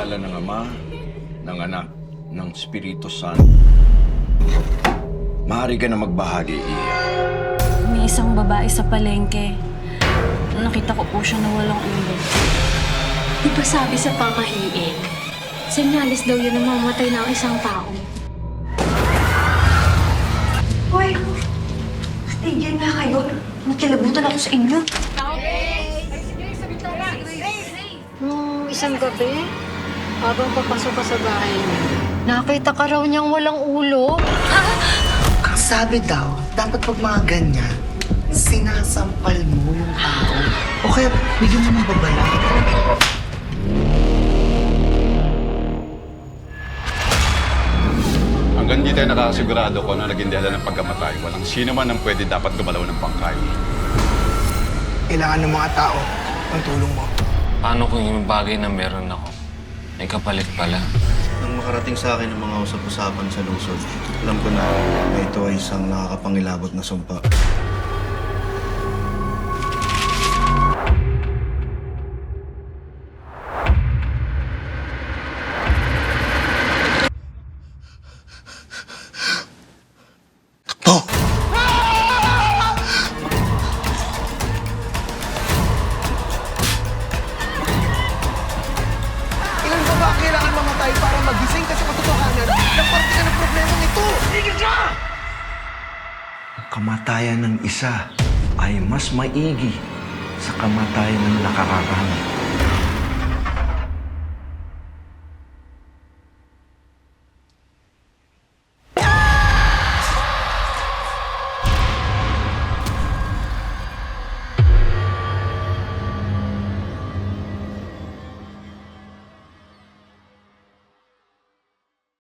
ngalan ng Ama, ng Anak, ng Espiritu Santo. Maaari ka na magbahagi, Iya. May isang babae sa palengke. Nakita ko po siya na walang ulo. Di ba sabi sa pamahiin, senyalis daw yun na mamatay na ang isang tao? Hoy! Tigil nga kayo. Nakilabutan ako sa inyo. Nung isang gabi, habang papasok ka sa bahay niya, nakita ka raw niyang walang ulo. Ang sabi daw, dapat pag mga ganyan, sinasampal mo yung tao. O kaya bigyan mo ng babala. Hanggang hindi tayo nakasigurado kung ano naging dahilan ng pagkamatay, walang sino man ang pwede dapat gumalaw ng bangkay. Kailangan ng mga tao ang tulong mo. Paano kung yung bagay na meron ako ay kapalit pala? Nang makarating sa akin ang mga usap-usapan sa lungsod, alam ko na ito ay isang nakakapangilabot na sumpa. Oh! Ilan ba ba ang kailangan mamatay para magising ka sa katotohanan ng parte ka ng problema nito? Tigil ka! Ang kamatayan ng isa ay mas maigi sa kamatayan ng nakakakamit.